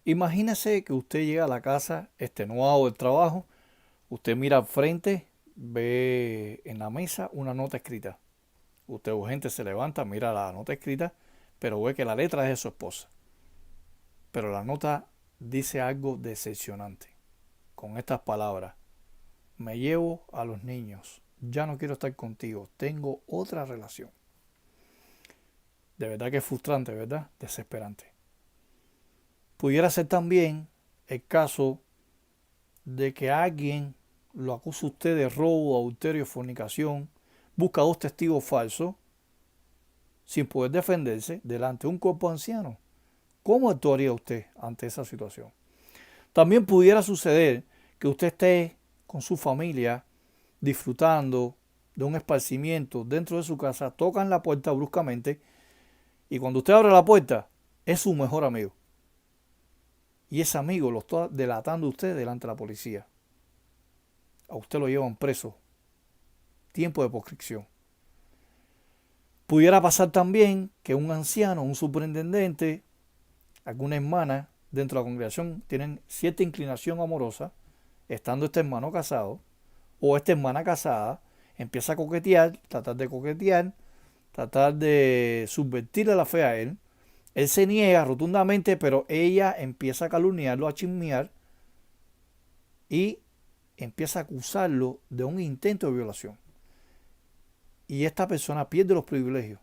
Imagínese que usted llega a la casa extenuado del trabajo, usted mira al frente, ve en la mesa una nota escrita. Usted urgente se levanta, mira la nota escrita, pero ve que la letra es de su esposa. Pero la nota dice algo decepcionante. Con estas palabras: me llevo a los niños, ya no quiero estar contigo, tengo otra relación. De verdad que es frustrante, ¿verdad? Desesperante. Pudiera ser también el caso de que alguien lo acuse a usted de robo, adulterio, fornicación, busca dos testigos falsos sin poder defenderse delante de un cuerpo anciano. ¿Cómo actuaría usted ante esa situación? También pudiera suceder que usted esté con su familia disfrutando de un esparcimiento dentro de su casa, tocan la puerta bruscamente y cuando usted abre la puerta es su mejor amigo. Y ese amigo lo está delatando a usted delante de la policía. A usted lo llevan preso. Tiempo de proscripción. Pudiera pasar también que un anciano, un superintendente, alguna hermana dentro de la congregación tienen cierta inclinación amorosa, estando este hermano casado o esta hermana casada, empieza a coquetear, tratar de subvertirle la fe a él. Él se niega rotundamente, pero ella empieza a calumniarlo, a chismear y empieza a acusarlo de un intento de violación. Y esta persona pierde los privilegios.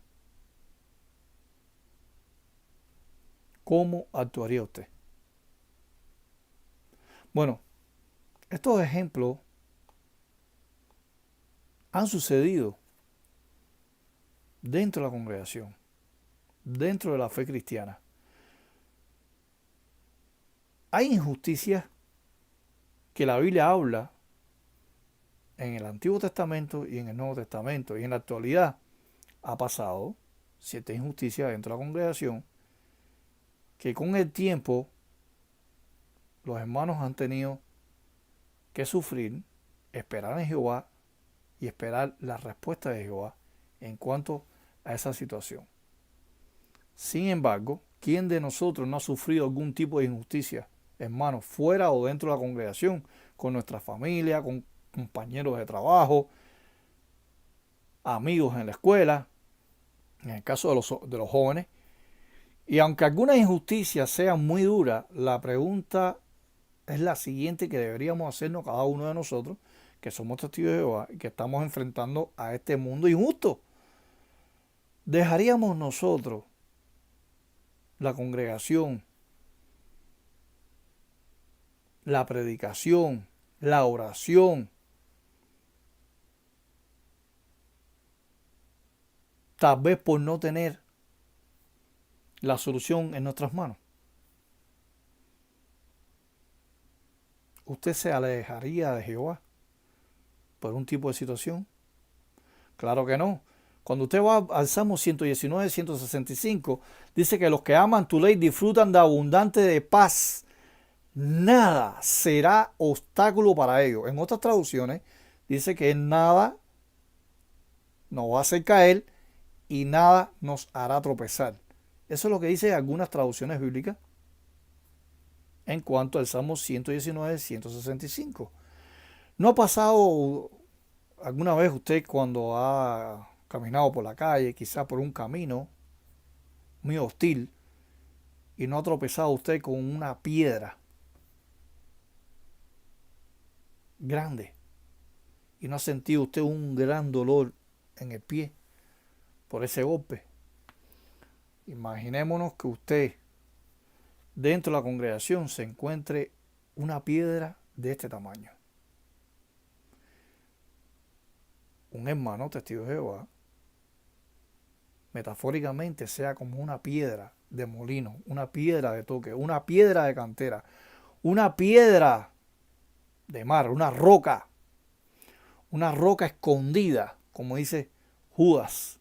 ¿Cómo actuaría usted? Bueno, estos ejemplos han sucedido dentro de la congregación, dentro de la fe cristiana. Hay injusticias que la Biblia habla en el Antiguo Testamento y en el Nuevo Testamento. Y en la actualidad ha pasado cierta injusticia dentro de la congregación que con el tiempo los hermanos han tenido que sufrir, esperar en Jehová y esperar la respuesta de Jehová en cuanto a esa situación. Sin embargo, ¿quién de nosotros no ha sufrido algún tipo de injusticia, hermanos, fuera o dentro de la congregación, con nuestra familia, con compañeros de trabajo, amigos en la escuela, en el caso de los jóvenes? Y aunque algunas injusticias sean muy duras, la pregunta es la siguiente que deberíamos hacernos cada uno de nosotros, que somos testigos de Jehová y que estamos enfrentando a este mundo injusto. ¿Dejaríamos nosotros, la congregación, la predicación, la oración, tal vez por no tener la solución en nuestras manos? ¿Usted se alejaría de Jehová por un tipo de situación? Claro que no. Cuando usted va al Salmo 119, 165, dice que los que aman tu ley disfrutan de abundante de paz. Nada será obstáculo para ellos. En otras traducciones dice que nada nos va a hacer caer y nada nos hará tropezar. Eso es lo que dice algunas traducciones bíblicas en cuanto al Salmo 119, 165. ¿No ha pasado alguna vez usted cuando ha caminado por la calle, quizá por un camino muy hostil, y no ha tropezado usted con una piedra grande y no ha sentido usted un gran dolor en el pie por ese golpe? Imaginémonos que usted dentro de la congregación se encuentre una piedra de este tamaño. Un hermano testigo de Jehová, metafóricamente, sea como una piedra de molino, una piedra de toque, una piedra de cantera, una piedra de mar, una roca escondida, como dice Judas.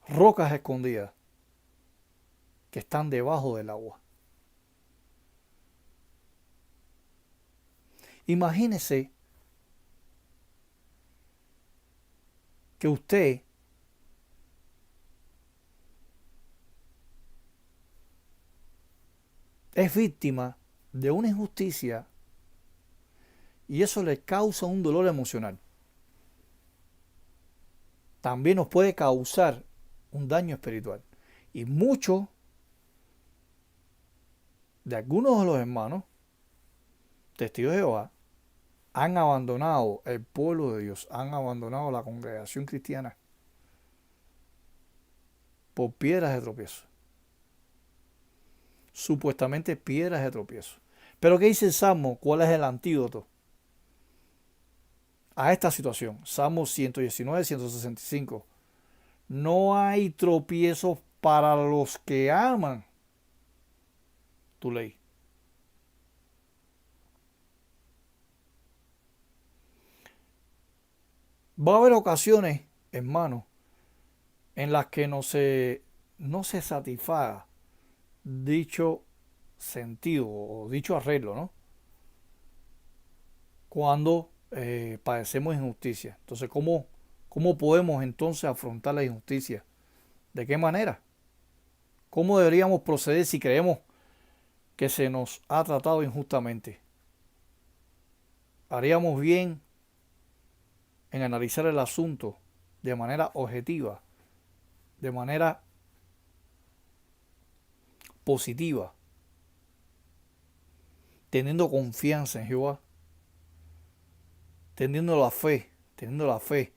Rocas escondidas que están debajo del agua. Imagínese que usted es víctima de una injusticia y eso le causa un dolor emocional. También nos puede causar un daño espiritual. Y muchos de algunos de los hermanos, testigos de Jehová, han abandonado el pueblo de Dios, han abandonado la congregación cristiana por piedras de tropiezo. Supuestamente piedras de tropiezo. Pero ¿qué dice el Salmo? ¿Cuál es el antídoto a esta situación? Salmo 119, 165. No hay tropiezos para los que aman tu ley. Va a haber ocasiones, hermanos, en las que no se satisfaga dicho sentido o dicho arreglo, ¿no? Cuando padecemos injusticia. Entonces, ¿cómo podemos entonces afrontar la injusticia? ¿De qué manera? ¿Cómo deberíamos proceder si creemos que se nos ha tratado injustamente? ¿Haríamos bien en analizar el asunto de manera objetiva, de manera positiva, teniendo confianza en Jehová, teniendo la fe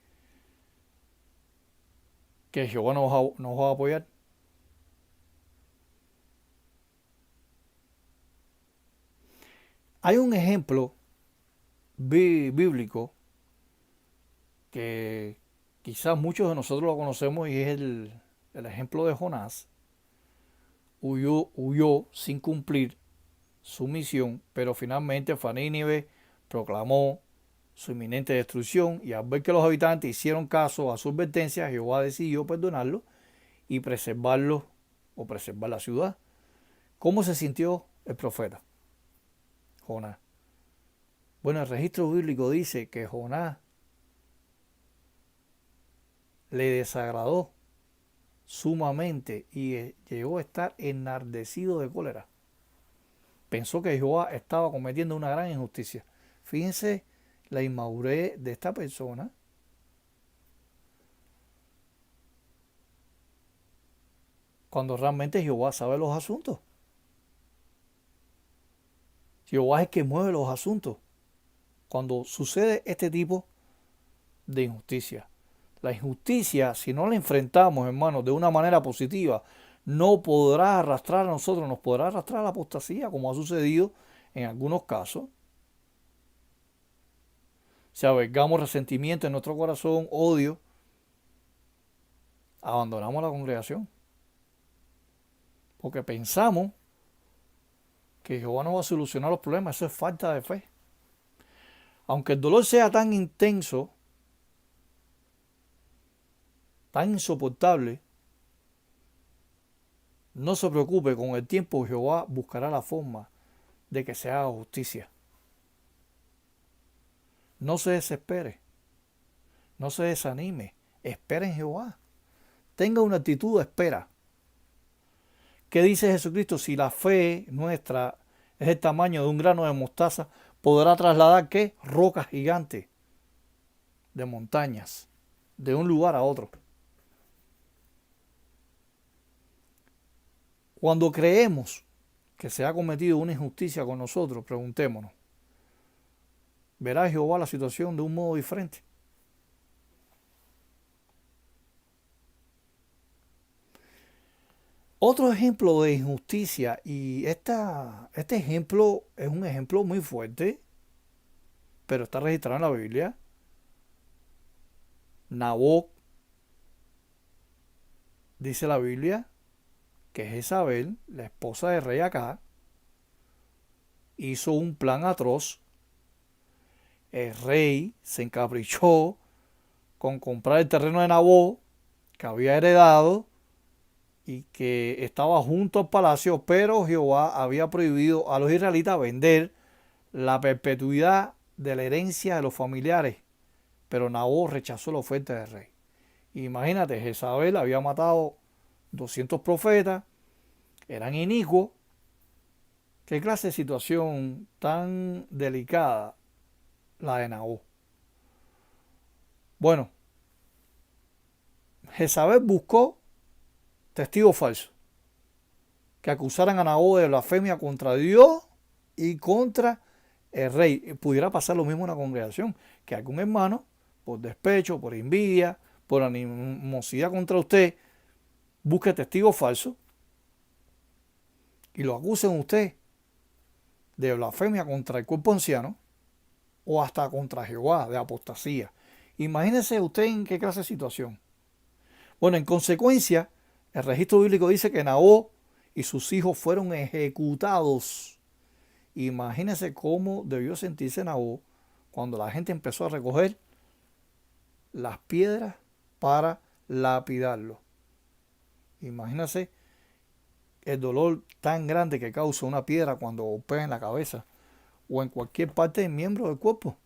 que Jehová nos va a apoyar? Hay un ejemplo bíblico que quizás muchos de nosotros lo conocemos y es el ejemplo de Jonás. Huyó sin cumplir su misión, pero finalmente fue a Nínive, proclamó su inminente destrucción y al ver que los habitantes hicieron caso a su advertencia, Jehová decidió perdonarlo y preservarlo o preservar la ciudad. ¿Cómo se sintió el profeta Jonás? Bueno, el registro bíblico dice que Jonás le desagradó sumamente y llegó a estar enardecido de cólera. Pensó que Jehová estaba cometiendo una gran injusticia. Fíjense la inmadurez de esta persona. Cuando realmente Jehová sabe los asuntos. Jehová es el que mueve los asuntos. Cuando sucede este tipo de injusticia. La injusticia, si no la enfrentamos, hermanos, de una manera positiva, no podrá arrastrar a nosotros, nos podrá arrastrar a la apostasía, como ha sucedido en algunos casos. Si albergamos resentimiento en nuestro corazón, odio, abandonamos la congregación. Porque pensamos que Jehová no va a solucionar los problemas. Eso es falta de fe. Aunque el dolor sea tan intenso, tan insoportable, no se preocupe, con el tiempo Jehová buscará la forma de que se haga justicia. No se desespere, no se desanime, espere en Jehová. Tenga una actitud de espera. ¿Qué dice Jesucristo? Si la fe nuestra es el tamaño de un grano de mostaza, podrá trasladar ¿qué? Rocas gigantes de montañas, de un lugar a otro. Cuando creemos que se ha cometido una injusticia con nosotros, preguntémonos, ¿verá Jehová la situación de un modo diferente? Otro ejemplo de injusticia, y este ejemplo es un ejemplo muy fuerte, pero está registrado en la Biblia. Naboc, dice la Biblia, que Jezabel, la esposa del rey Acab, hizo un plan atroz. El rey se encaprichó con comprar el terreno de Nabot que había heredado y que estaba junto al palacio, pero Jehová había prohibido a los israelitas vender la perpetuidad de la herencia de los familiares, pero Nabot rechazó la oferta del rey. Imagínate, Jezabel había matado 200 profetas, eran inicuos, ¿Qué clase de situación tan delicada la de Naú? Bueno, Jezabel buscó testigos falsos que acusaran a Naú de blasfemia contra Dios y contra el rey. Pudiera pasar lo mismo en una congregación, que algún hermano, por despecho, por envidia, por animosidad contra usted, busque testigos falsos y lo acusen a usted de blasfemia contra el cuerpo anciano o hasta contra Jehová, de apostasía. Imagínese usted en qué clase de situación. Bueno, en consecuencia, el registro bíblico dice que Naú y sus hijos fueron ejecutados. Imagínese cómo debió sentirse Naú cuando la gente empezó a recoger las piedras para lapidarlo. Imagínese el dolor tan grande que causa una piedra cuando golpea en la cabeza o en cualquier parte del miembro del cuerpo.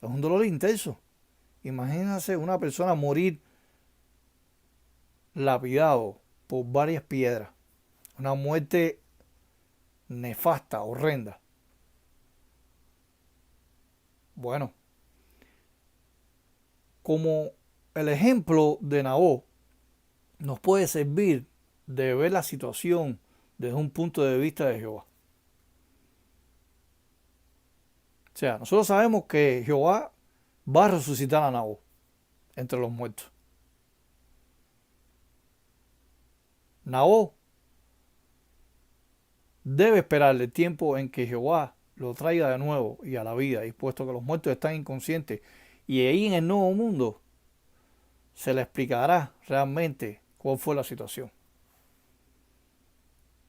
Es un dolor intenso. Imagínese una persona morir lapidado por varias piedras. Una muerte nefasta, horrenda. Bueno, como el ejemplo de Naú nos puede servir de ver la situación desde un punto de vista de Jehová. O sea, nosotros sabemos que Jehová va a resucitar a Naú entre los muertos. Naú debe esperar el tiempo en que Jehová lo traiga de nuevo y a la vida, y puesto que los muertos están inconscientes, y ahí en el nuevo mundo se le explicará realmente cuál fue la situación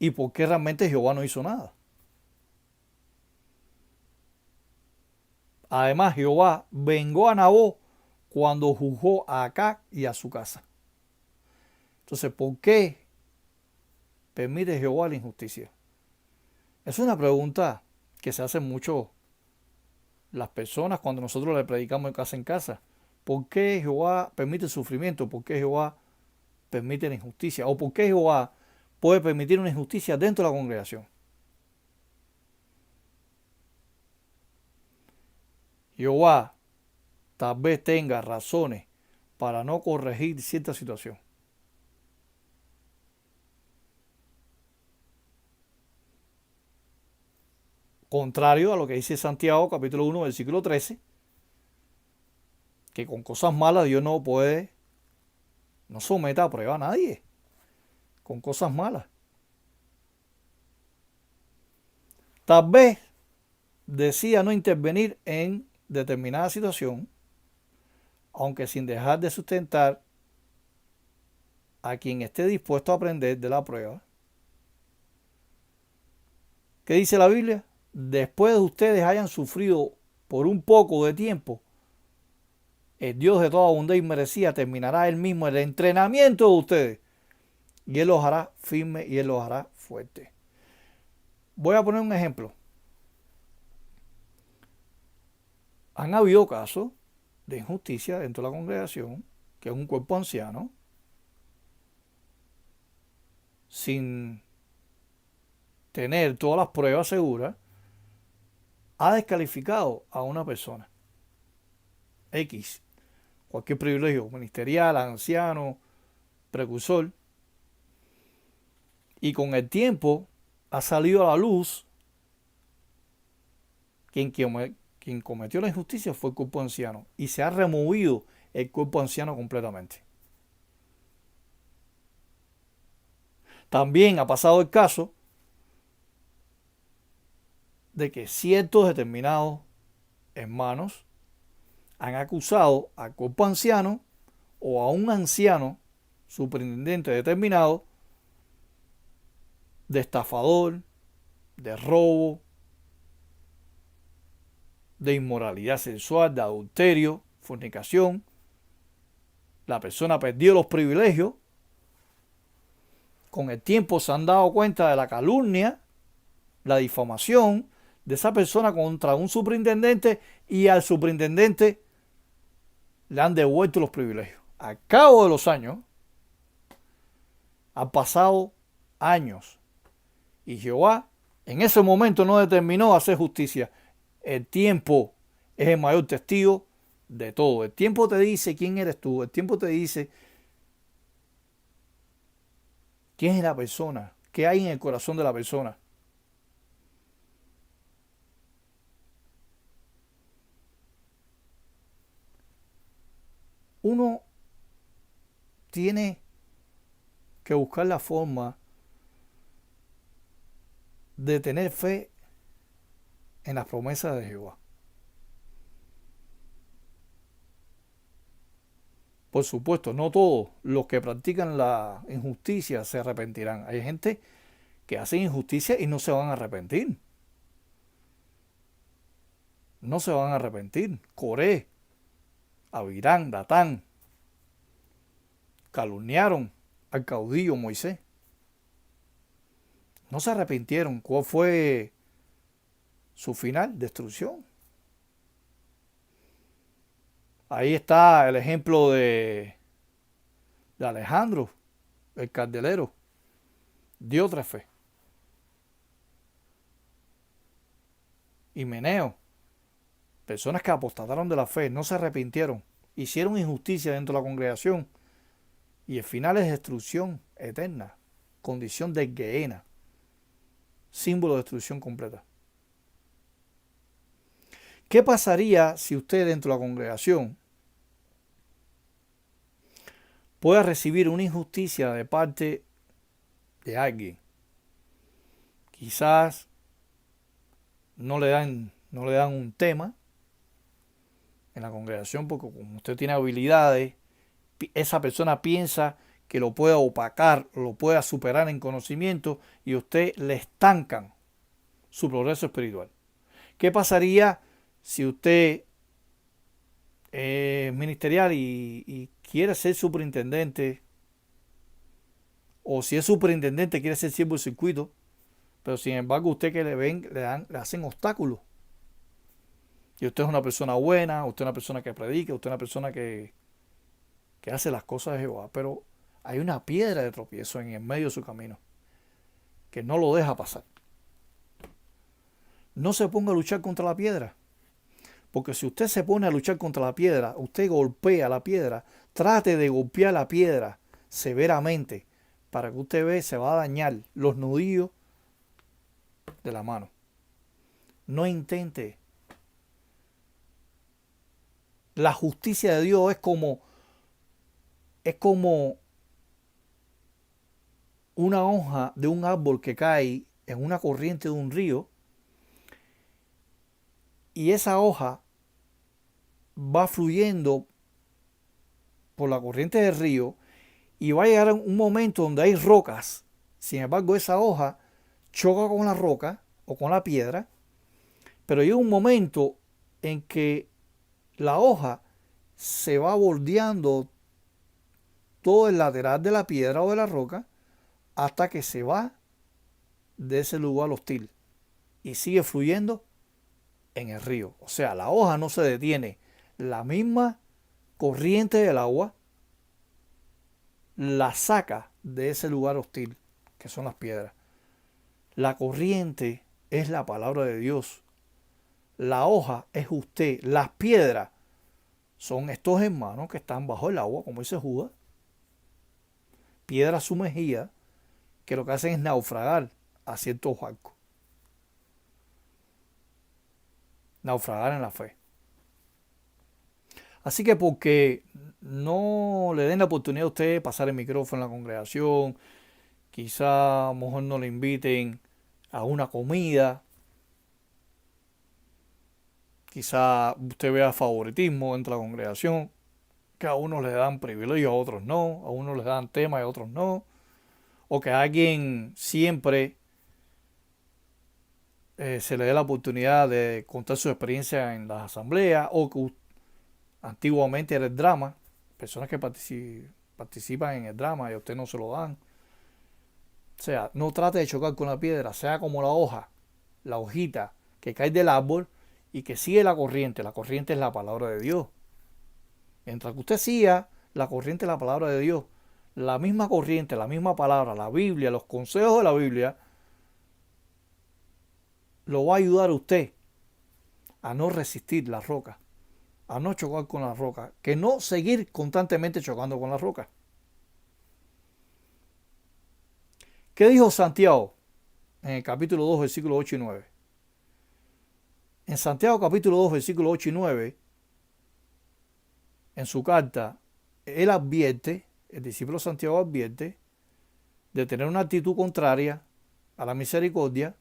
y por qué realmente Jehová no hizo nada. Además, Jehová vengó a Naú cuando juzgó a Acab y a su casa. Entonces, ¿por qué permite Jehová la injusticia? Es una pregunta que se hacen mucho las personas cuando nosotros le predicamos de casa en casa. ¿Por qué Jehová permite el sufrimiento? ¿Por qué Jehová permite la injusticia? ¿O por qué Jehová puede permitir una injusticia dentro de la congregación? Jehová tal vez tenga razones para no corregir cierta situación. Contrario a lo que dice Santiago capítulo 1 versículo 13, que con cosas malas Dios no someta a prueba a nadie, con cosas malas. Tal vez decía no intervenir en determinada situación, aunque sin dejar de sustentar a quien esté dispuesto a aprender de la prueba. ¿Qué dice la Biblia? Después de ustedes hayan sufrido por un poco de tiempo, el Dios de toda bondad y merecida terminará él mismo el entrenamiento de ustedes y él los hará firmes y él los hará fuertes. Voy a poner un ejemplo. Han habido casos de injusticia dentro de la congregación, que es un cuerpo anciano, sin tener todas las pruebas seguras, ha descalificado a una persona X, cualquier privilegio ministerial, anciano, precursor, y con el tiempo ha salido a la luz quien cometió la injusticia fue el cuerpo anciano y se ha removido el cuerpo anciano completamente. También ha pasado el caso de que ciertos determinados hermanos han acusado al cuerpo anciano o a un anciano superintendente determinado de estafador, de robo, de inmoralidad sexual, de adulterio, fornicación. La persona perdió los privilegios. Con el tiempo se han dado cuenta de la calumnia, la difamación de esa persona contra un superintendente y al superintendente le han devuelto los privilegios. Al cabo de los años, han pasado años y Jehová En ese momento no determinó hacer justicia. El tiempo es el mayor testigo de todo. El tiempo te dice quién eres tú. El tiempo te dice quién es la persona, qué hay en el corazón de la persona. Uno tiene que buscar la forma de tener fe en las promesas de Jehová. Por supuesto, no todos los que practican la injusticia se arrepentirán. Hay gente que hace injusticia y no se van a arrepentir. No se van a arrepentir. Coré, Abirán, Datán, calumniaron al caudillo Moisés. No se arrepintieron. ¿Cuál fue su final? Destrucción. Ahí está el ejemplo de Alejandro, el candelero. Diótrefe. Himeneo. Personas que apostataron de la fe, no se arrepintieron, hicieron injusticia dentro de la congregación y el final es destrucción eterna, condición de Gehenna, símbolo de destrucción completa. ¿Qué pasaría si usted dentro de la congregación pueda recibir una injusticia de parte de alguien? Quizás no le dan un tema en la congregación porque como usted tiene habilidades, esa persona piensa que lo pueda opacar, lo pueda superar en conocimiento y usted le estancan su progreso espiritual. ¿Qué pasaría si usted es ministerial y quiere ser superintendente, o si es superintendente quiere ser siervo del circuito, pero sin embargo usted que le ven, le hacen obstáculos? Y usted es una persona buena, usted es una persona que predica, usted es una persona que hace las cosas de Jehová, pero hay una piedra de tropiezo en el medio de su camino que no lo deja pasar. No se ponga a luchar contra la piedra, porque si usted se pone a luchar contra la piedra, usted golpea la piedra, trate de golpear la piedra severamente para que usted vea se va a dañar los nudillos de la mano. No intente. La justicia de Dios es como una hoja de un árbol que cae en una corriente de un río y esa hoja va fluyendo por la corriente del río y va a llegar a un momento donde hay rocas. Sin embargo, esa hoja choca con la roca o con la piedra, pero llega un momento en que la hoja se va bordeando todo el lateral de la piedra o de la roca hasta que se va de ese lugar hostil y sigue fluyendo en el río. O sea, la hoja no se detiene. La misma corriente del agua la saca de ese lugar hostil, que son las piedras. La corriente es la palabra de Dios. La hoja es usted. Las piedras son estos hermanos que están bajo el agua, como dice Judas. Piedras sumergidas que lo que hacen es naufragar a ciertos barcos. Naufragar en la fe. Así que porque no le den la oportunidad a usted pasar el micrófono en la congregación, quizá a lo mejor no le inviten a una comida, quizá usted vea favoritismo dentro de la congregación, que a unos le dan privilegio, a otros no, a unos les dan tema y a otros no, o que a alguien siempre se le dé la oportunidad de contar su experiencia en las asambleas, o que antiguamente era el drama, personas que participan en el drama y a usted no se lo dan. O sea, no trate de chocar con la piedra, sea como la hoja, la hojita que cae del árbol y que sigue la corriente. La corriente es la palabra de Dios. Mientras que usted siga la corriente de la palabra de Dios, la misma corriente, la misma palabra, la Biblia, los consejos de la Biblia, lo va a ayudar a usted a no resistir la roca, a no chocar con la roca, que no seguir constantemente chocando con la roca. ¿Qué dijo Santiago en el capítulo 2, versículos 8 y 9? En Santiago capítulo 2, versículos 8 y 9, en su carta, él advierte, el discípulo Santiago advierte, de tener una actitud contraria a la misericordia,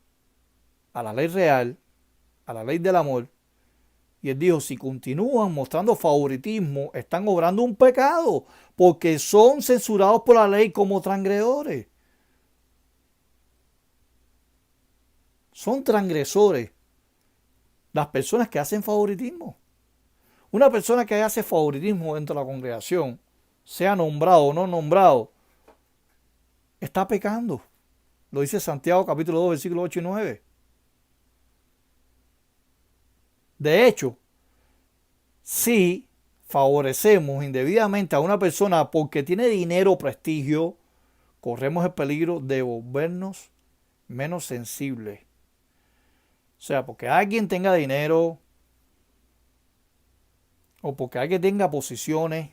a la ley real, a la ley del amor. Y él dijo, si continúan mostrando favoritismo, están obrando un pecado, porque son censurados por la ley como transgresores. Son transgresores las personas que hacen favoritismo. Una persona que hace favoritismo dentro de la congregación, sea nombrado o no nombrado, está pecando. Lo dice Santiago capítulo 2, versículos 8 y 9. De hecho, si favorecemos indebidamente a una persona porque tiene dinero o prestigio, corremos el peligro de volvernos menos sensibles. O sea, porque alguien tenga dinero o porque alguien tenga posiciones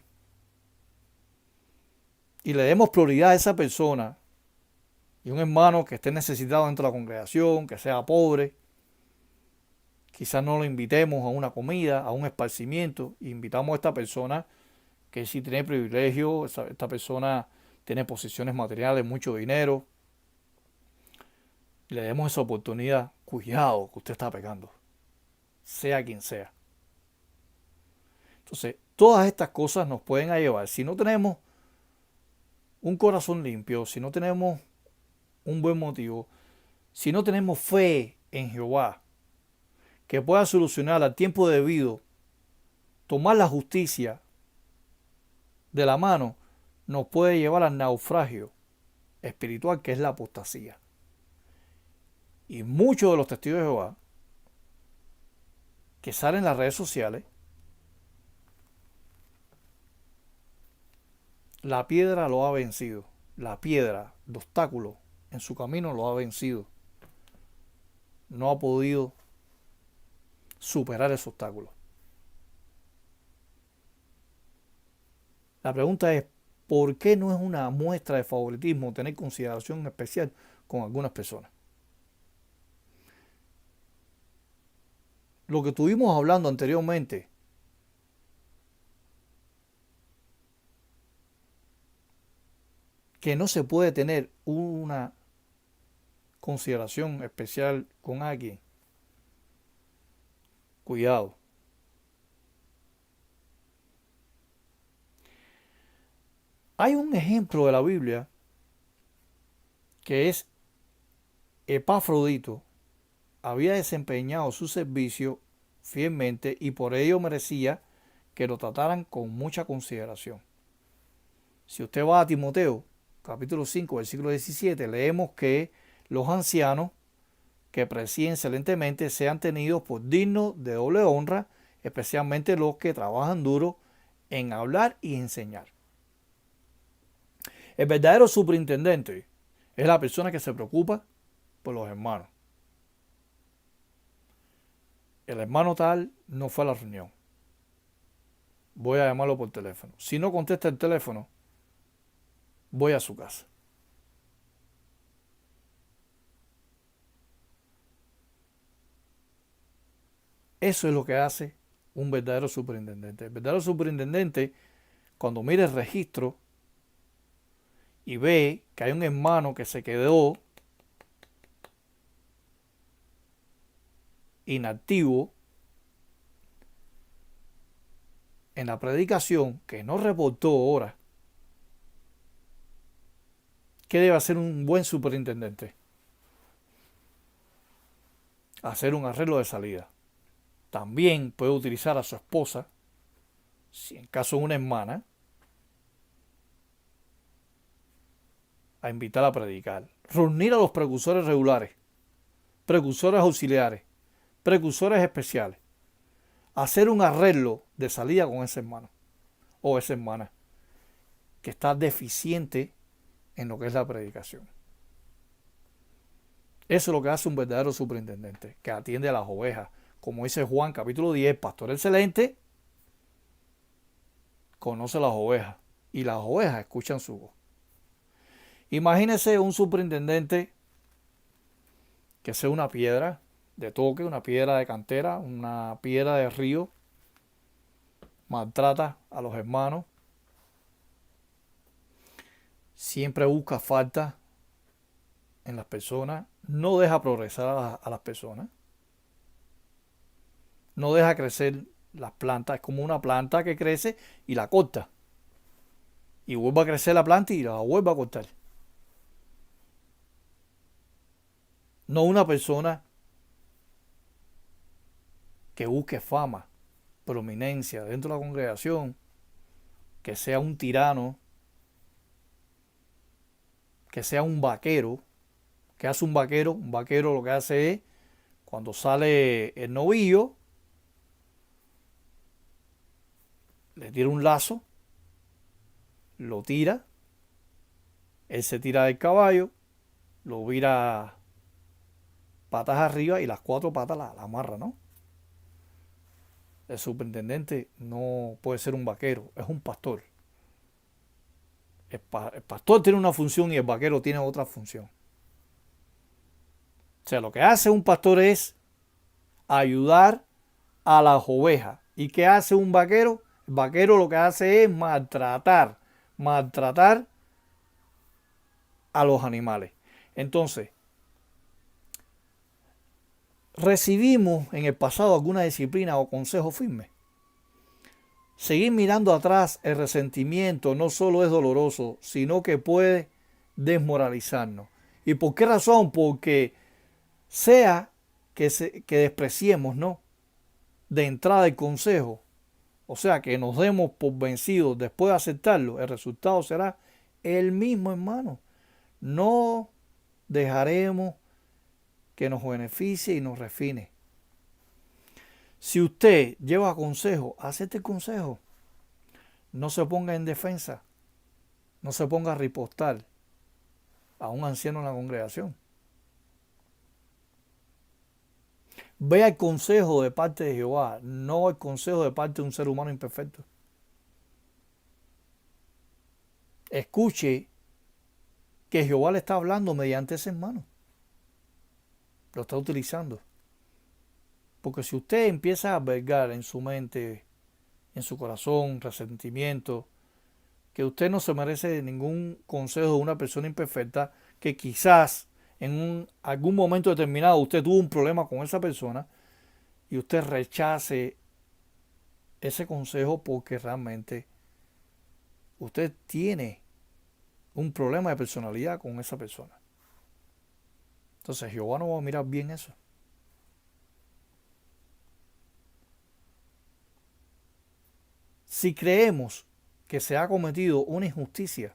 y le demos prioridad a esa persona, y un hermano que esté necesitado dentro de la congregación, que sea pobre, quizás no lo invitemos a una comida, a un esparcimiento, e invitamos a esta persona que sí tiene privilegio, esta persona tiene posiciones materiales, mucho dinero, y le demos esa oportunidad. Cuidado que usted está pecando, sea quien sea. Entonces, todas estas cosas nos pueden llevar, si no tenemos un corazón limpio, si no tenemos un buen motivo, si no tenemos fe en Jehová, que pueda solucionar al tiempo debido, tomar la justicia de la mano, nos puede llevar al naufragio espiritual, que es la apostasía. Y muchos de los testigos de Jehová que salen en las redes sociales, la piedra lo ha vencido. La piedra, el obstáculo en su camino lo ha vencido. No ha podido superar ese obstáculo. La pregunta es, ¿por qué no es una muestra de favoritismo tener consideración especial con algunas personas? Lo que estuvimos hablando anteriormente, que no se puede tener una consideración especial con alguien. Cuidado. Hay un ejemplo de la Biblia que es Epafrodito. Había desempeñado su servicio fielmente y por ello merecía que lo trataran con mucha consideración. Si usted va a Timoteo, capítulo 5, versículo 17, leemos que los ancianos que presiden excelentemente sean tenidos por dignos de doble honra, especialmente los que trabajan duro en hablar y enseñar. El verdadero superintendente es la persona que se preocupa por los hermanos. El hermano tal no fue a la reunión. Voy a llamarlo por teléfono. Si no contesta el teléfono, voy a su casa. Eso es lo que hace un verdadero superintendente. El verdadero superintendente, cuando mira el registro y ve que hay un hermano que se quedó inactivo en la predicación, que no reportó horas, ¿qué debe hacer un buen superintendente? Hacer un arreglo de salida. También puede utilizar a su esposa, si en caso de una hermana, a invitar a predicar. Reunir a los precursores regulares, precursores auxiliares, precursores especiales. Hacer un arreglo de salida con ese hermano o esa hermana que está deficiente en lo que es la predicación. Eso es lo que hace un verdadero superintendente, que atiende a las ovejas. Como dice Juan capítulo 10, pastor excelente, conoce las ovejas y las ovejas escuchan su voz. Imagínese un superintendente que sea una piedra de toque, una piedra de cantera, una piedra de río, maltrata a los hermanos, siempre busca faltas en las personas, no deja progresar a las personas, no deja crecer las plantas, es como una planta que crece y la corta, y vuelve a crecer la planta y la vuelve a cortar. No una persona que busque fama, prominencia dentro de la congregación, que sea un tirano, que sea un vaquero. ¿Qué hace un vaquero? Un vaquero lo que hace es, cuando sale el novillo, le tira un lazo, lo tira, él se tira del caballo, lo vira patas arriba y las cuatro patas la amarra, ¿no? El superintendente no puede ser un vaquero, es un pastor. El pastor tiene una función y el vaquero tiene otra función. O sea, lo que hace un pastor es ayudar a las ovejas. ¿Y qué hace un vaquero? El vaquero lo que hace es maltratar a los animales. Entonces, recibimos en el pasado alguna disciplina o consejo firme. Seguir mirando atrás el resentimiento no solo es doloroso, sino que puede desmoralizarnos. ¿Y por qué razón? Porque sea que despreciemos, ¿no?, de entrada el consejo, o sea, que nos demos por vencidos después de aceptarlo, el resultado será el mismo, hermano. No dejaremos que nos beneficie y nos refine. Si usted lleva consejo, acepte el consejo. No se ponga en defensa. No se ponga a ripostar a un anciano en la congregación. Vea el consejo de parte de Jehová, no el consejo de parte de un ser humano imperfecto. Escuche que Jehová le está hablando mediante ese hermano. Lo está utilizando. Porque si usted empieza a albergar en su mente, en su corazón, resentimiento, que usted no se merece ningún consejo de una persona imperfecta, que quizás en algún momento determinado usted tuvo un problema con esa persona y usted rechace ese consejo porque realmente usted tiene un problema de personalidad con esa persona. Entonces Jehová no va a mirar bien eso. Si creemos que se ha cometido una injusticia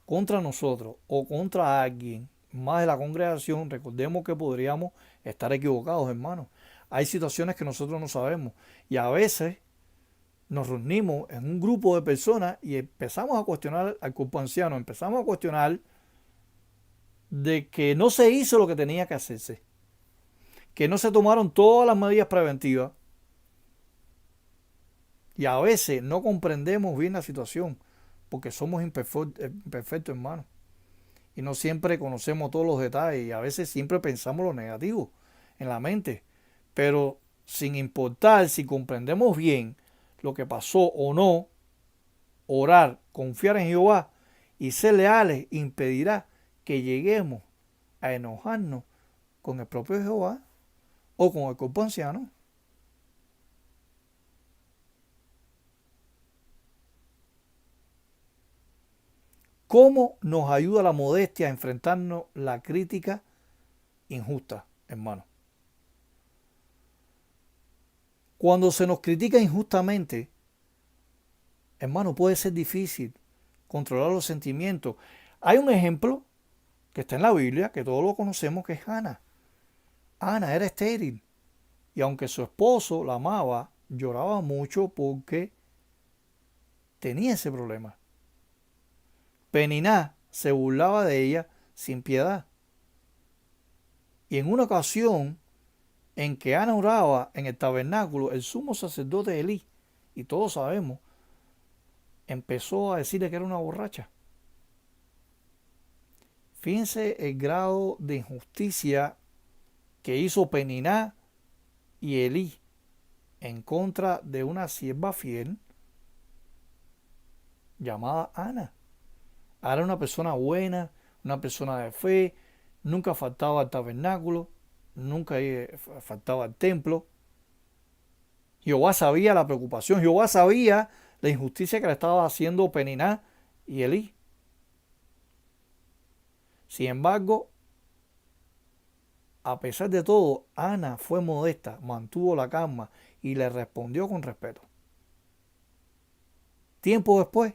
contra nosotros o contra alguien más de la congregación, recordemos que podríamos estar equivocados, hermanos. Hay situaciones que nosotros no sabemos y a veces nos reunimos en un grupo de personas y empezamos a cuestionar al cuerpo anciano, empezamos a cuestionar de que no se hizo lo que tenía que hacerse, que no se tomaron todas las medidas preventivas y a veces no comprendemos bien la situación porque somos imperfectos, hermanos. Y no siempre conocemos todos los detalles y a veces siempre pensamos lo negativo en la mente. Pero sin importar si comprendemos bien lo que pasó o no, orar, confiar en Jehová y ser leales impedirá que lleguemos a enojarnos con el propio Jehová o con el cuerpo anciano. ¿Cómo nos ayuda la modestia a enfrentarnos la crítica injusta, hermano? Cuando se nos critica injustamente, hermano, puede ser difícil controlar los sentimientos. Hay un ejemplo que está en la Biblia, que todos lo conocemos, que es Ana. Ana era estéril y aunque su esposo la amaba, lloraba mucho porque tenía ese problema. Peniná se burlaba de ella sin piedad. Y en una ocasión en que Ana oraba en el tabernáculo, el sumo sacerdote Elí, y todos sabemos, empezó a decirle que era una borracha. Fíjense el grado de injusticia que hizo Peniná y Elí en contra de una sierva fiel llamada Ana. Ana era una persona buena, una persona de fe, nunca faltaba al tabernáculo, nunca faltaba al templo. Jehová sabía la preocupación, Jehová sabía la injusticia que le estaba haciendo Peniná y Elí. Sin embargo, a pesar de todo, Ana fue modesta, mantuvo la calma y le respondió con respeto. Tiempo después,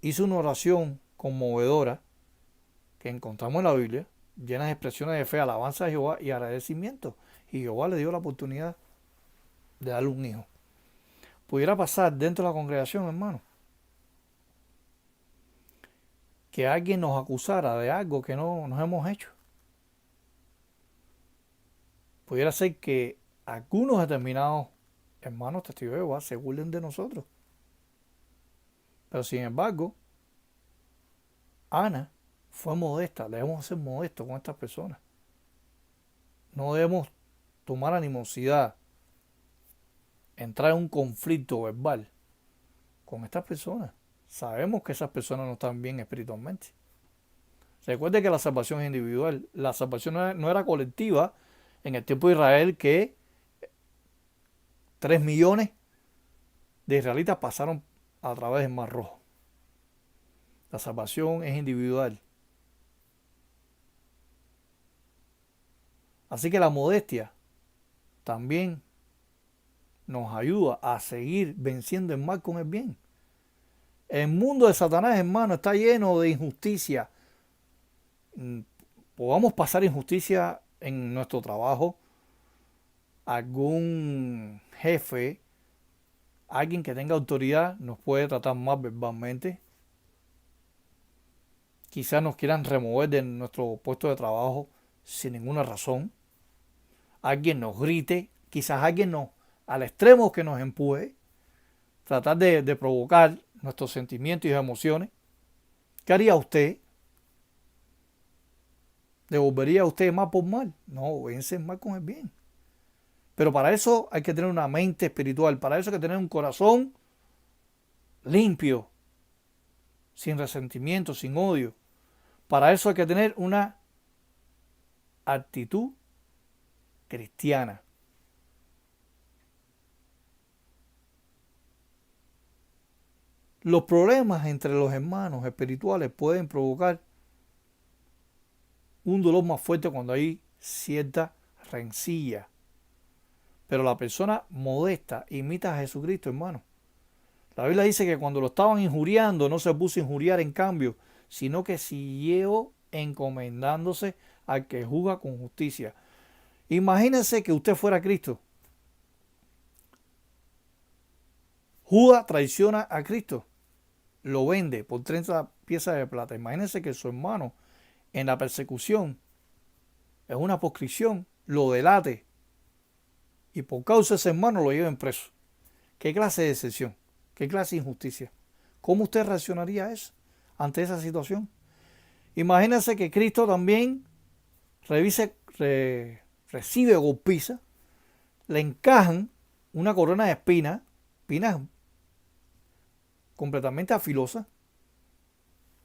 hizo una oración conmovedora que encontramos en la Biblia, llena de expresiones de fe, alabanza a Jehová y agradecimiento. Y Jehová le dio la oportunidad de darle un hijo. Pudiera pasar dentro de la congregación, hermano, que alguien nos acusara de algo que no nos hemos hecho. Pudiera ser que algunos determinados hermanos testigos de Jehová se burlen de nosotros. Pero sin embargo, Ana fue modesta. Debemos ser modestos con estas personas. No debemos tomar animosidad, entrar en un conflicto verbal con estas personas. Sabemos que esas personas no están bien espiritualmente. Recuerde que la salvación es individual. La salvación no era colectiva en el tiempo de Israel, que 3 millones de israelitas pasaron a través del Mar Rojo. La salvación es individual. Así que la modestia también nos ayuda a seguir venciendo el mal con el bien. El mundo de Satanás, hermano, está lleno de injusticia. Podamos pasar injusticia en nuestro trabajo, algún jefe, alguien que tenga autoridad nos puede tratar mal verbalmente. Quizás nos quieran remover de nuestro puesto de trabajo sin ninguna razón. Alguien nos grite, quizás alguien nos, al extremo que nos empuje, tratar de provocar nuestros sentimientos y emociones. ¿Qué haría usted? ¿Devolvería usted mal por mal? No, vence el mal con el bien. Pero para eso hay que tener una mente espiritual, para eso hay que tener un corazón limpio, sin resentimiento, sin odio. Para eso hay que tener una actitud cristiana. Los problemas entre los hermanos espirituales pueden provocar un dolor más fuerte cuando hay cierta rencilla. Pero la persona modesta imita a Jesucristo, hermano. La Biblia dice que cuando lo estaban injuriando no se puso a injuriar en cambio, sino que siguió encomendándose al que juzga con justicia. Imagínense que usted fuera Cristo. Judas traiciona a Cristo. Lo vende por 30 piezas de plata. Imagínense que su hermano en la persecución, en una proscripción, lo delate. Y por causa de ese hermano lo lleven preso. ¿Qué clase de decepción? ¿Qué clase de injusticia? ¿Cómo usted reaccionaría a eso, ante esa situación? Imagínense que Cristo también recibe golpiza, le encajan una corona de espinas completamente afilosas,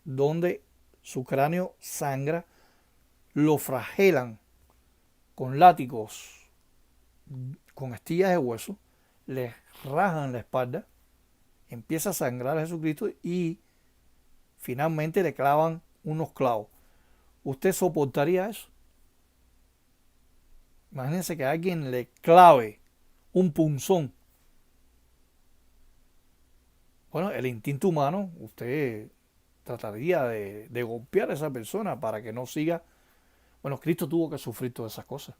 donde su cráneo sangra, lo flagelan con látigos, con estillas de hueso, le rajan la espalda, empieza a sangrar a Jesucristo y finalmente le clavan unos clavos. ¿Usted soportaría eso? Imagínense que alguien le clave un punzón. Bueno, el instinto humano, usted trataría de golpear a esa persona para que no siga. Bueno, Cristo tuvo que sufrir todas esas cosas.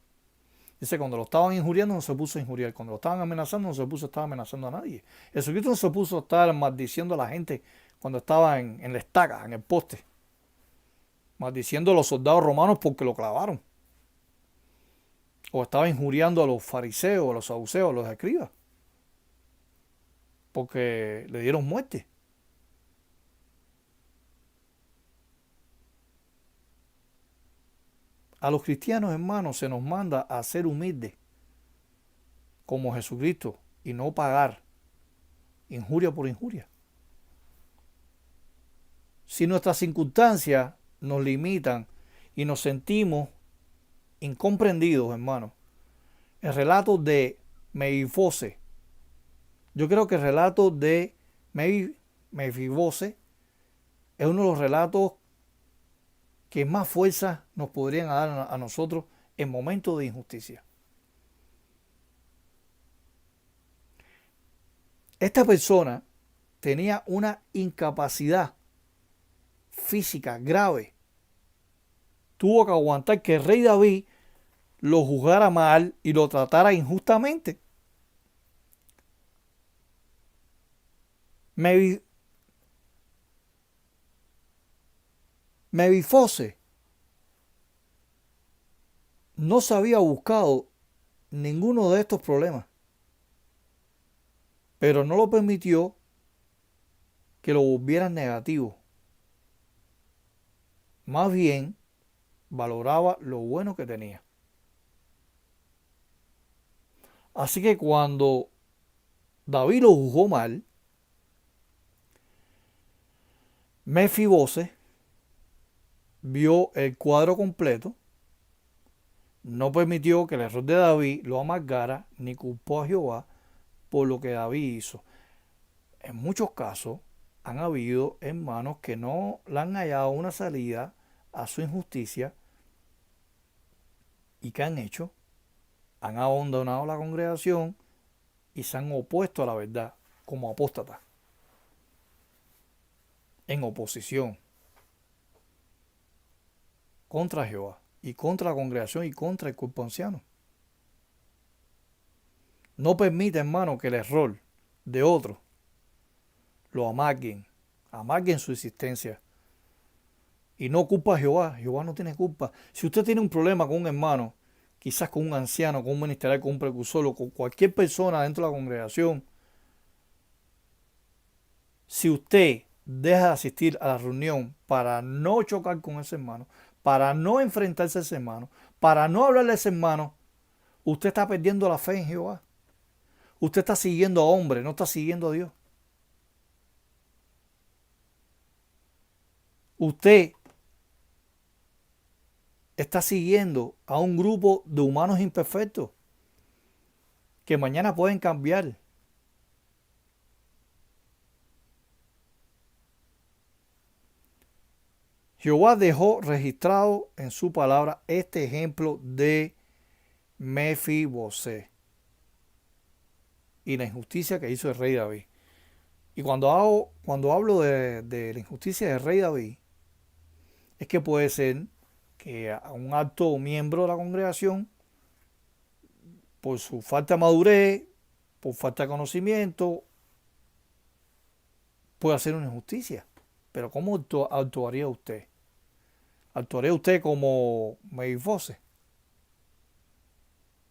Dice, cuando lo estaban injuriando no se puso a injuriar. Cuando lo estaban amenazando no se puso a estar amenazando a nadie. Jesucristo no se puso a estar maldiciendo a la gente cuando estaba en la estaca, en el poste. Maldiciendo a los soldados romanos porque lo clavaron. o estaba injuriando a los fariseos, a los saduceos, a los escribas, porque le dieron muerte. A los cristianos, hermanos, se nos manda a ser humildes como Jesucristo y no pagar injuria por injuria. Si nuestras circunstancias nos limitan y nos sentimos incomprendidos, hermanos, el relato de Mefibosé, yo creo que el relato de Mefibosé es uno de los relatos que más fuerza nos podrían dar a nosotros en momentos de injusticia. Esta persona tenía una incapacidad física grave. Tuvo que aguantar que el rey David lo juzgara mal y lo tratara injustamente. Mefibosé no se había buscado ninguno de estos problemas, pero no lo permitió que lo volvieran negativo. Más bien, valoraba lo bueno que tenía. Así que cuando David lo juzgó mal, Mefibosé vio el cuadro completo, no permitió que el error de David lo amargara, ni culpó a Jehová por lo que David hizo. En muchos casos han habido hermanos que no le han hallado una salida a su injusticia y ¿qué han hecho? Han abandonado la congregación y se han opuesto a la verdad como apóstatas, en oposición contra Jehová y contra la congregación y contra el cuerpo anciano. No permite, hermano, que el error de otro lo amarguen su existencia. Y no culpa a Jehová. Jehová no tiene culpa. Si usted tiene un problema con un hermano, quizás con un anciano, con un ministerial, con un precursor o con cualquier persona dentro de la congregación, si usted deja de asistir a la reunión para no chocar con ese hermano, para no enfrentarse a ese hermano, para no hablarle a ese hermano, usted está perdiendo la fe en Jehová. Usted está siguiendo a hombres, no está siguiendo a Dios. Usted está siguiendo a un grupo de humanos imperfectos que mañana pueden cambiar. Jehová dejó registrado en su palabra este ejemplo de Mefibosé y la injusticia que hizo el rey David. Y cuando hablo de la injusticia del rey David, es que puede ser que a un alto miembro de la congregación, por su falta de madurez, por falta de conocimiento, puede hacer una injusticia. Pero ¿cómo actuaría usted? ¿Actuaría usted como Mefibosé,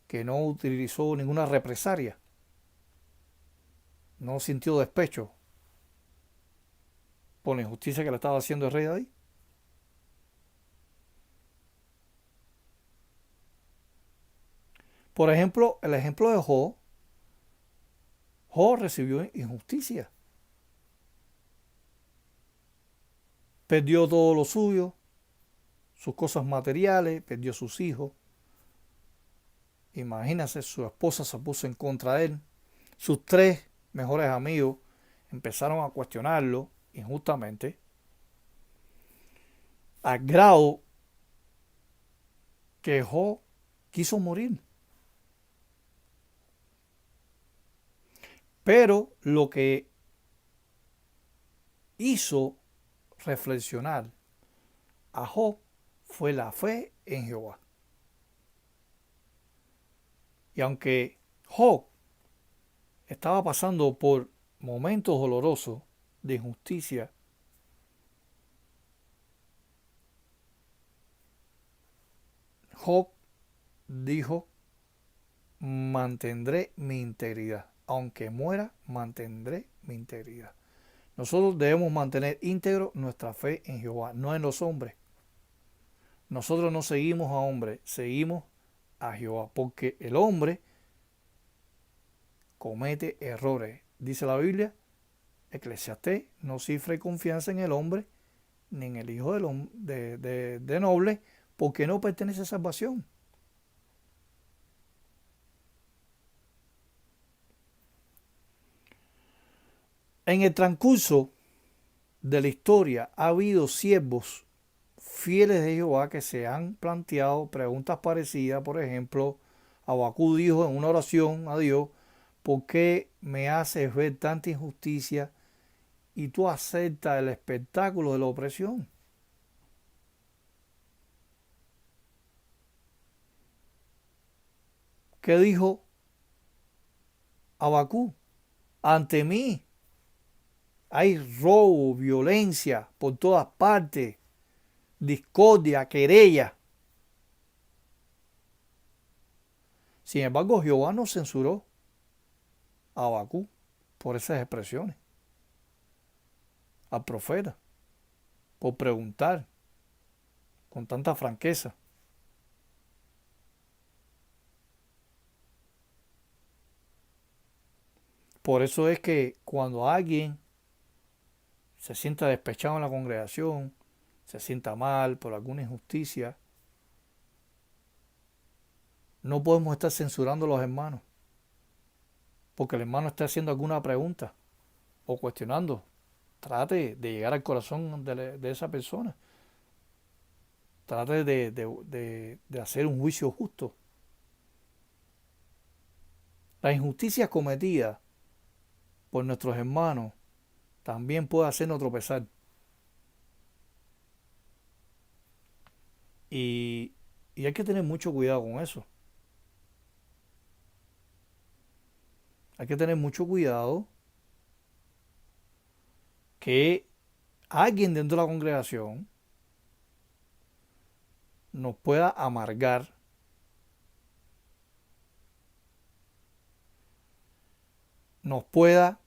que no utilizó ninguna represalia? ¿No sintió despecho por la injusticia que le estaba haciendo el rey David? Por ejemplo, el ejemplo de Job. Job recibió injusticia. Perdió todo lo suyo, sus cosas materiales, perdió sus hijos. Imagínense, su esposa se puso en contra de él. Sus tres mejores amigos empezaron a cuestionarlo injustamente, al grado que Job quiso morir. Pero lo que hizo reflexionar a Job fue la fe en Jehová. Y aunque Job estaba pasando por momentos dolorosos de injusticia, Job dijo mantendré mi integridad. Aunque muera, mantendré mi integridad. Nosotros debemos mantener íntegro nuestra fe en Jehová, no en los hombres. Nosotros no seguimos a hombres, seguimos a Jehová, porque el hombre comete errores. Dice la Biblia, Eclesiastés, no cifre confianza en el hombre, ni en el hijo de noble, porque no pertenece a salvación. En el transcurso de la historia ha habido siervos fieles de Jehová que se han planteado preguntas parecidas. Por ejemplo, Abacú dijo en una oración a Dios, ¿por qué me haces ver tanta injusticia y tú aceptas el espectáculo de la opresión? ¿Qué dijo Abacú? Ante mí hay robo, violencia por todas partes, discordia, querella. Sin embargo, Jehová no censuró a Abacú por esas expresiones, al profeta, por preguntar con tanta franqueza. Por eso es que cuando alguien se sienta despechado en la congregación, se sienta mal por alguna injusticia, no podemos estar censurando a los hermanos, porque el hermano está haciendo alguna pregunta o cuestionando. Trate de llegar al corazón de esa persona. Trate de hacer un juicio justo. La injusticia cometida por nuestros hermanos también puede hacernos tropezar. Y, y hay que tener mucho cuidado con eso. Hay que tener mucho cuidado que alguien dentro de la congregación nos pueda amargar, nos pueda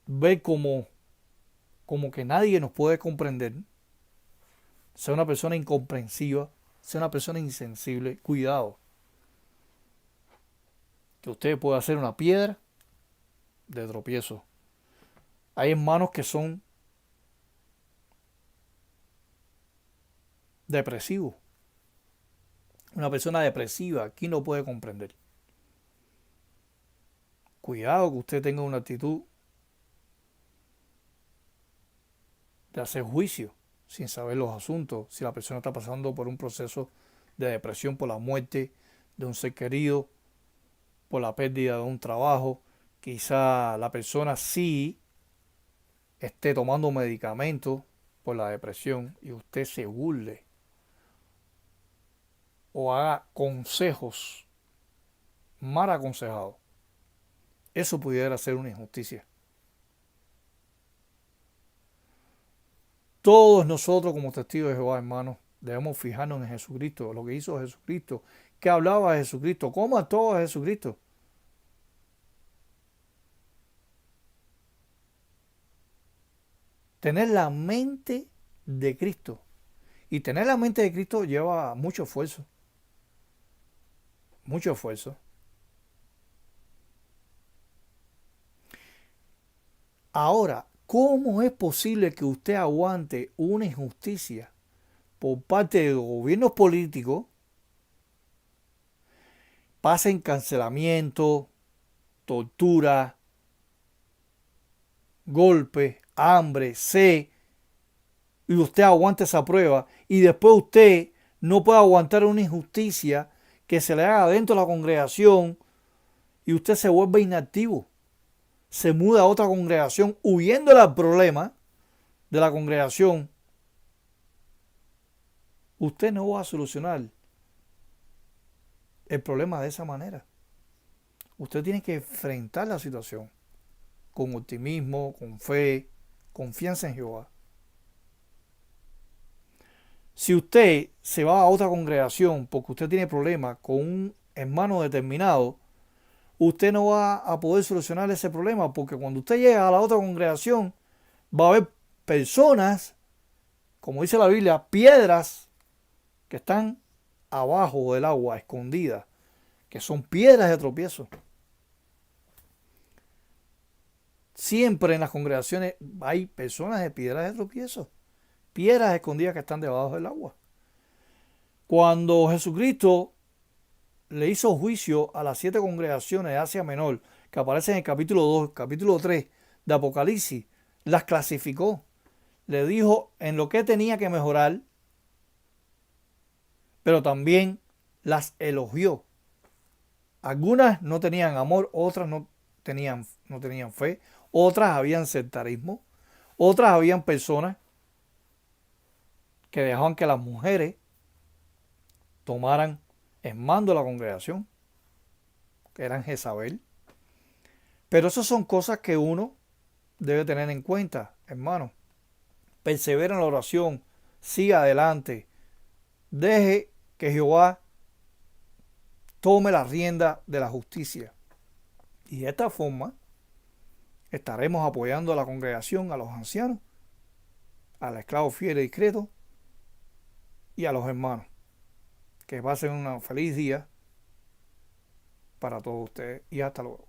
ver como que nadie nos puede comprender, sea una persona incomprensiva, sea una persona insensible. Cuidado, que usted pueda hacer una piedra de tropiezo. Hay hermanos que son depresivos. Una persona depresiva aquí no puede comprender. Cuidado que usted tenga una actitud de hacer juicio sin saber los asuntos, si la persona está pasando por un proceso de depresión por la muerte de un ser querido, por la pérdida de un trabajo. Quizá la persona sí esté tomando medicamentos por la depresión y usted se burle o haga consejos mal aconsejados. Eso pudiera ser una injusticia. Todos nosotros como testigos de Jehová, hermanos, debemos fijarnos en Jesucristo, lo que hizo Jesucristo, qué hablaba Jesucristo, cómo actuaba Jesucristo. Tener la mente de Cristo. Y tener la mente de Cristo lleva mucho esfuerzo. Mucho esfuerzo. Ahora, ¿cómo es posible que usted aguante una injusticia por parte de gobiernos políticos? Pasen cancelamiento, tortura, golpes, hambre, sed, y usted aguanta esa prueba, y después usted no puede aguantar una injusticia que se le haga dentro de la congregación y usted se vuelve inactivo, se muda a otra congregación huyendo del problema de la congregación. Usted no va a solucionar el problema de esa manera. Usted tiene que enfrentar la situación con optimismo, con fe, confianza en Jehová. Si usted se va a otra congregación porque usted tiene problemas con un hermano determinado, usted no va a poder solucionar ese problema porque cuando usted llega a la otra congregación va a haber personas, como dice la Biblia, piedras que están abajo del agua, escondidas, que son piedras de tropiezo. Siempre en las congregaciones hay personas de piedras de tropiezo, piedras escondidas que están debajo del agua. Cuando Jesucristo le hizo juicio a las 7 congregaciones de Asia Menor, que aparecen en el capítulo 2, capítulo 3 de Apocalipsis, las clasificó. Le dijo en lo que tenía que mejorar, pero también las elogió. Algunas no tenían amor, otras no tenían fe, otras habían sectarismo, otras habían personas que dejaban que las mujeres tomaran el mando de la congregación, que eran Jezabel. Pero esas son cosas que uno debe tener en cuenta, hermano. Persevera en la oración, siga adelante, deje que Jehová tome la rienda de la justicia. Y de esta forma estaremos apoyando a la congregación, a los ancianos, al esclavo fiel y discreto y a los hermanos. Que pasen un feliz día para todos ustedes y hasta luego.